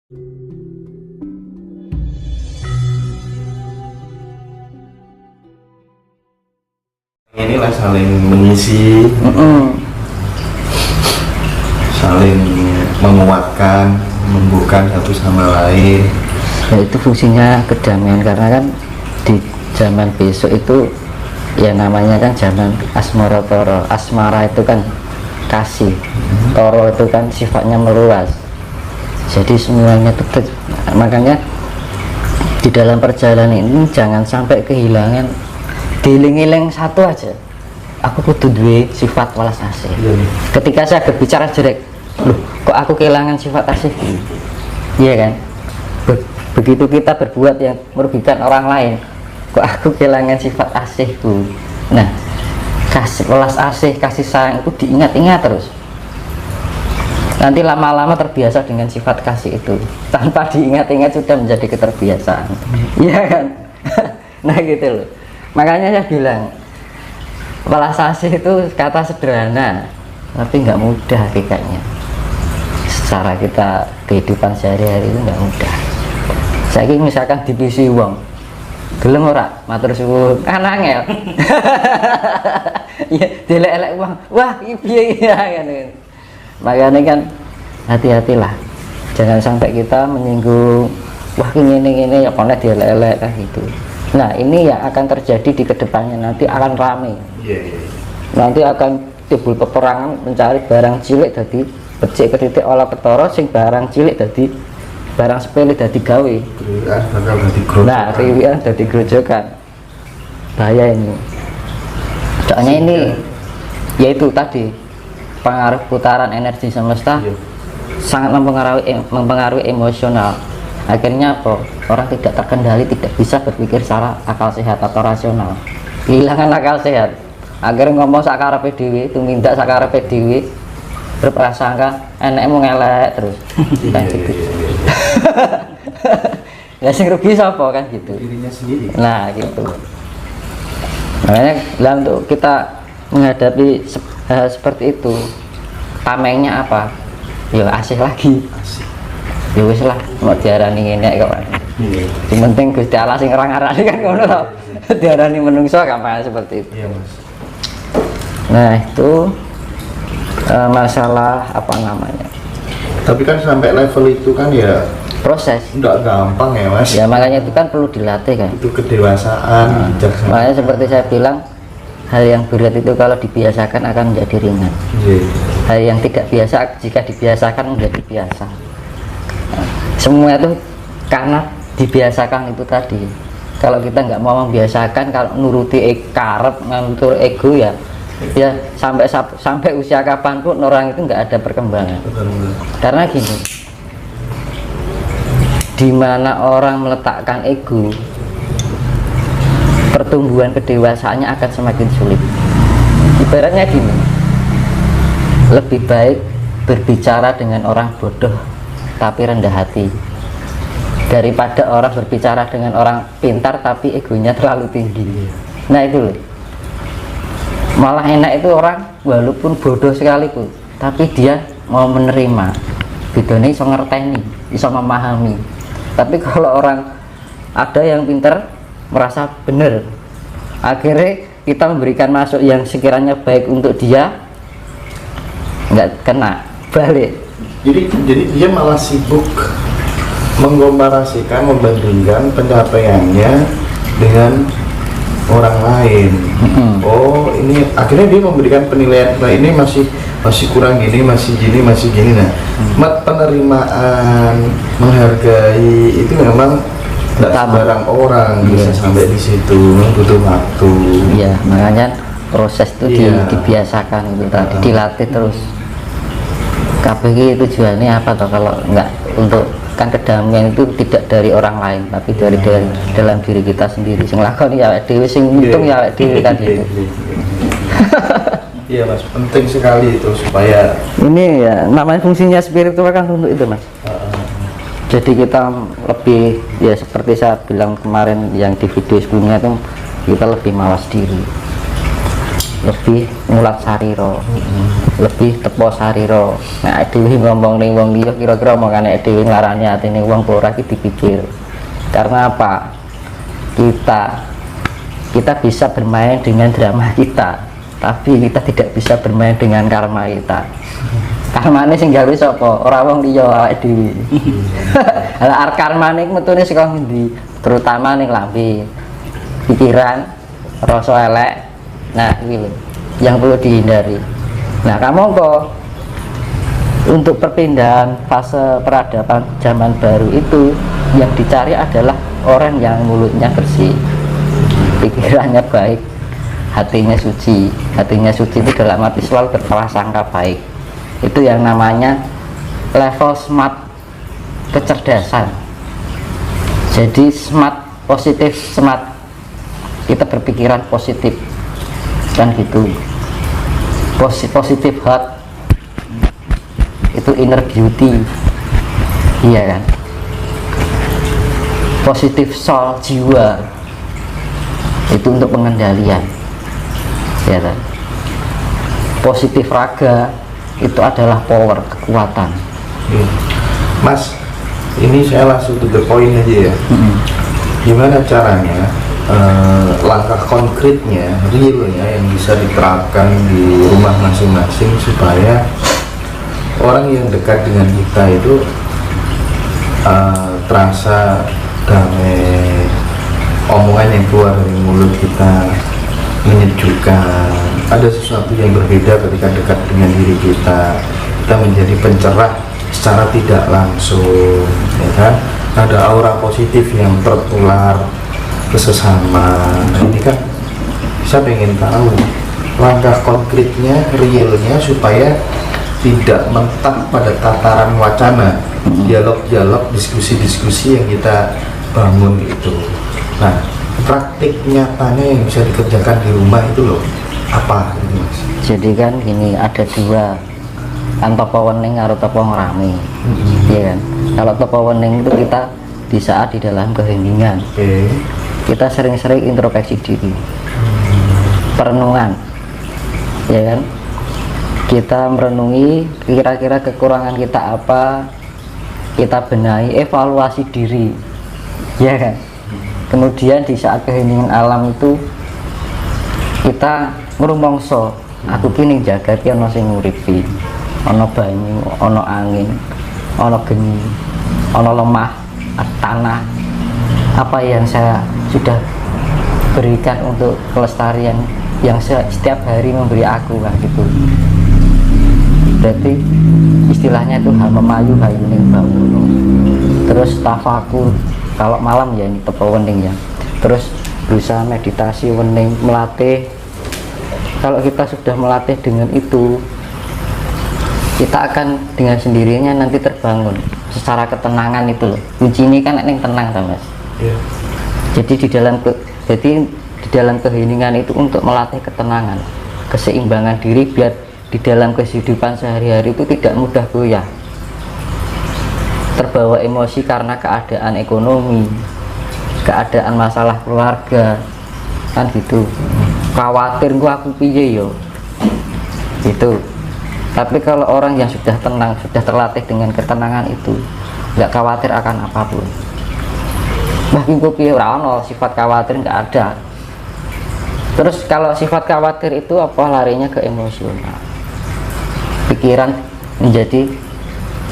Inilah saling mengisi, saling menguatkan, membuka satu sama lain. Ya, itu fungsinya kedamaian, karena kan di zaman besok itu ya namanya kan zaman asmara toro. Asmara itu kan kasih, toro itu kan sifatnya meluas, jadi semuanya itu makanya di dalam perjalanan ini jangan sampai kehilangan diiling-iling satu aja, aku kudu duwe sifat welas asih. Ketika saya berbicara jelek, loh kok aku kehilangan sifat asih, iya kan? Begitu kita berbuat yang merugikan orang lain, kok aku kehilangan sifat asihku. Nah, kasih welas asih, kasih sayang itu diingat-ingat terus, nanti lama-lama terbiasa dengan sifat kasih itu, tanpa diingat-ingat sudah menjadi keterbiasaan, iya kan? Nah gitu loh, makanya saya bilang welas asih itu kata sederhana tapi nggak mudah hakikatnya. Secara kita kehidupan sehari-hari itu nggak mudah. Saya misalkan divisi uang gelem ora matur suwun kan angel. Ya dilek-elek uang, wah piye ya kan. Makanya kan hati-hatilah, jangan sampai kita menyinggung, wah ini ya konek dilek-elek kan gitu. Nah ini yang akan terjadi di kedepannya, nanti akan rame. Nanti akan timbul peperangan mencari barang cilik dari becik ke titik olah ketara, sing barang cilik dari barang sepele dari gawe. Nah kriwian dari grojokan, bahaya ini. Soalnya ini yaitu tadi pengaruh putaran energi semesta sangat mempengaruhi emosional. Akhirnya apa? Orang tidak terkendali, tidak bisa berpikir secara akal sehat atau rasional, kehilangan akal sehat. Akhirnya ngomong sakarepe dhewe, tumindak sakarepe dhewe, berprasangka enekmu ngelek terus. Kan gitu. Ya sing rugi sapa kan gitu, Dirinya sendiri. nah gitu. Makanya untuk kita menghadapi hal seperti itu, tamengnya apa? Ya asih lagi. Ya wis lah, mau diarani ngene kok. Yang penting Gusti Allah sing ngarang-arani kan ngono to. Diarani menungso gampang seperti itu. Iya, Mas. Nah, itu masalah apa namanya? Tapi kan sampai level itu kan ya Proses. enggak gampang ya, Mas. Ya makanya itu kan perlu dilatih kan. Itu kedewasaan, bijaksana. Makanya seperti saya bilang, hal yang berat itu kalau dibiasakan akan menjadi ringan. Hal yang tidak biasa jika dibiasakan menjadi biasa. Nah, semua itu karena dibiasakan itu tadi. Kalau kita nggak mau membiasakan, kalau nuruti karep, nuruti ego ya sampai usia kapanpun orang itu nggak ada perkembangan. Karena gini, di mana orang meletakkan ego, pertumbuhan kedewasaannya akan semakin sulit. Ibaratnya gini, lebih baik berbicara dengan orang bodoh tapi rendah hati daripada orang berbicara dengan orang pintar tapi egonya terlalu tinggi. Nah itu loh, malah enak itu orang walaupun bodoh sekalipun tapi dia mau menerima, bedanya iso ngerteni, iso memahami. Tapi kalau orang ada yang pintar merasa benar, akhirnya kita memberikan masuk yang sekiranya baik untuk dia, nggak kena balik. Jadi dia malah sibuk mengkomparasikan, membandingkan pencapaiannya dengan orang lain. Oh ini akhirnya dia memberikan penilaian, nah ini masih kurang gini, masih gini. Nah penerimaan, menghargai itu memang tidak sembarang orang bisa sampai di situ, butuh waktu. Iya, makanya proses itu dibiasakan itu tadi, dilatih terus. KPG tujuannya apa toh kalau enggak untuk kan kedamaian itu tidak dari orang lain tapi dari dalam diri kita sendiri. Sing lakoni ya awake dhewe, sing ngitung ya awake dhewe kan gitu. Iya Mas, penting sekali itu supaya ini ya namanya fungsinya spiritual kan untuk itu Mas. Jadi kita lebih ya seperti saya bilang kemarin yang di video sebelumnya itu kita lebih mawas diri. lebih ngulat sariro, lebih tepo sariro. Nah dhewe ngomong ning wong liya kira-kira omongane dhewe nglarani atine wong ora iki dipikir. Karena apa? Kita bisa bermain dengan drama kita, tapi kita tidak bisa bermain dengan karma kita. Karmane sing gawe sapa? Ora wong liya, awake dhewe. Lah karmane metune saka ngendi? Terutama ning lambe. Pikiran, rasa elek. Nah, ini loh yang perlu dihindari. Nah, kamu kok untuk perpindahan fase peradaban zaman baru itu yang dicari adalah orang yang mulutnya bersih, pikirannya baik, hatinya suci. Hatinya suci itu dalam arti selalu berprasangka baik. Itu yang namanya level smart kecerdasan. Jadi smart, positif smart, kita berpikiran positif kan gitu. Positif heart itu inner beauty, iya kan. Positif soul, jiwa itu untuk pengendalian, ya kan. Positif raga itu adalah power, kekuatan. Mas, ini saya langsung to the point aja ya. Gimana caranya langkah konkretnya, realnya yang bisa diterapkan di rumah masing-masing supaya orang yang dekat dengan kita itu terasa damai, omongan yang keluar dari mulut kita menyejukkan, ada sesuatu yang berbeda ketika dekat dengan diri kita menjadi pencerah secara tidak langsung, ya kan. Ada aura positif yang tertular ke sesama. Nah, ini kan saya pengen tahu langkah konkretnya, realnya supaya tidak mentak pada tataran wacana, dialog-dialog, diskusi-diskusi yang kita bangun itu. Nah, praktik nyatanya yang bisa dikerjakan di rumah itu loh apa ini, Mas? Jadi kan gini, ada dua kan, topo wening karo topo ngrame, iya kan. Kalau topo wening itu kita di saat di dalam keheningan, kita sering-sering introspeksi diri, perenungan, ya kan. Kita merenungi kira-kira kekurangan kita apa, kita benahi, evaluasi diri, ya kan. Kemudian di saat keheningan alam itu kita ngrumangsa, aku kini jaga ki ana sing nguripi, ana banyu, ana angin, ana geni, ana lemah, tanah. Apa yang saya sudah berikan untuk kelestarian yang setiap hari memberi aku kan gitu. Berarti istilahnya itu memayu hayuning bangun. Terus tafakur, kalau malam ya ini tepo wening ya. Terus berusaha meditasi wening, melatih. Kalau kita sudah melatih dengan itu, kita akan dengan sendirinya nanti terbangun secara ketenangan itu loh. Kunci ini kan yang tenang, Mas. Jadi di dalam keheningan itu untuk melatih ketenangan, keseimbangan diri biar di dalam kehidupan sehari-hari itu tidak mudah goyah, terbawa emosi karena keadaan ekonomi, keadaan masalah keluarga kan gitu, khawatir gua aku piye yo gitu. Tapi kalau orang yang sudah tenang, sudah terlatih dengan ketenangan itu, nggak khawatir akan apapun. Bahkan gue sifat khawatir nggak ada. Terus kalau sifat khawatir itu apa, larinya ke emosional, pikiran menjadi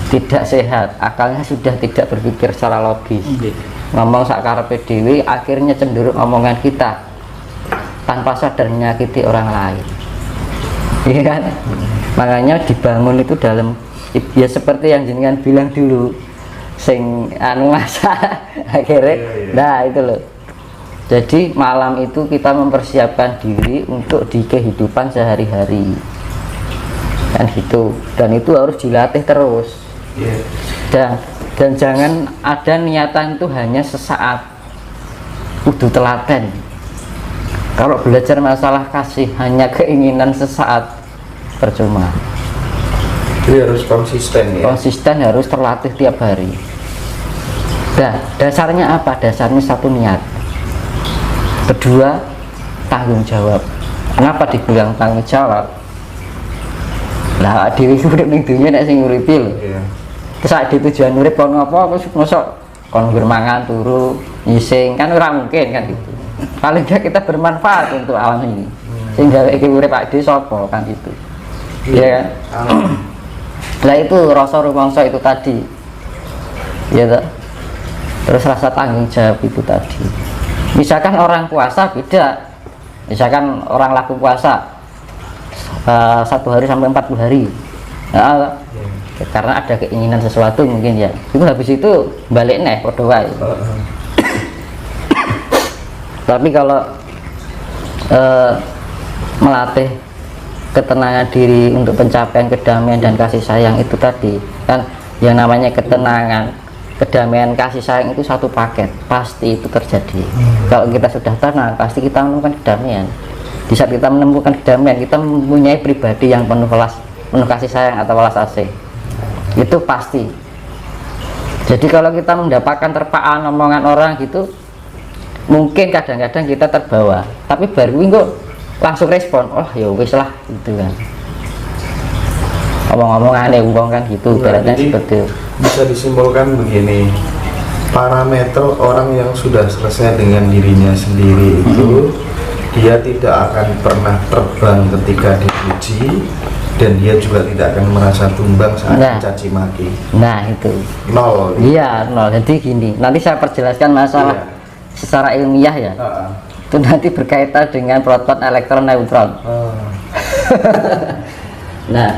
tidak sehat, akalnya sudah tidak berpikir secara logis, ngomong sakarepe dhewe, akhirnya cenderung omongan kita tanpa sadar menyakiti orang lain, iya kan? Makanya dibangun itu dalam ya seperti yang jenengan bilang dulu, sing anu masa akhirnya nah itu loh. Jadi malam itu kita mempersiapkan diri untuk di kehidupan sehari-hari kan gitu, dan itu harus dilatih terus. Dan jangan ada niatan itu hanya sesaat, kudu telaten. Kalau belajar masalah kasih hanya keinginan sesaat, percuma. Jadi harus konsisten ya. Konsisten, harus terlatih tiap hari. Nah, dasarnya apa? Dasarnya satu, niat. Kedua, tanggung jawab. Kenapa dibilang tanggung jawab? Lah dhewe iku urip ning dunya nek sing nguripi lho. Iya. Terus sak di tujuan urip kon apa aku mosok kon bermangan turu nyising kan ora mungkin kan gitu. Paling enggak kita bermanfaat untuk alam ini. Sehingga iki urip awake dhewe sapa kan gitu. Iya kan? Lah itu rasa rumangsa itu tadi. Iya toh? Terus rasa tanggung jawab itu tadi. Misalkan orang puasa beda. Misalkan orang laku puasa 1 hari sampai 40 hari. Nah, karena ada keinginan sesuatu mungkin ya. Itu habis itu balik nih padha wae. Tapi kalau melatih ketenangan diri untuk pencapaian kedamaian dan kasih sayang itu tadi kan, yang namanya ketenangan, kedamaian, kasih sayang itu satu paket, pasti itu terjadi. Kalau kita sudah tenang, pasti kita menemukan kedamaian. Di saat kita menemukan kedamaian, kita mempunyai pribadi yang penuh kasih sayang atau welas asih, itu pasti. Jadi kalau kita mendapatkan terpaan omongan orang gitu, mungkin kadang-kadang kita terbawa, tapi baru minggu langsung respon, oh ya wis lah gitu kan, omong-omongannya uang kan gitu. Ibaratnya seperti itu. Bisa disimpulkan begini, parameter orang yang sudah selesai dengan dirinya sendiri itu dia tidak akan pernah terbang ketika dipuji, dan dia juga tidak akan merasa tumbang saat dicaci maki. Nah itu Nol. Iya nol. Jadi gini, nanti saya perjelaskan masalah secara ilmiah ya. Itu nanti berkaitan dengan proton elektron neutron. Nah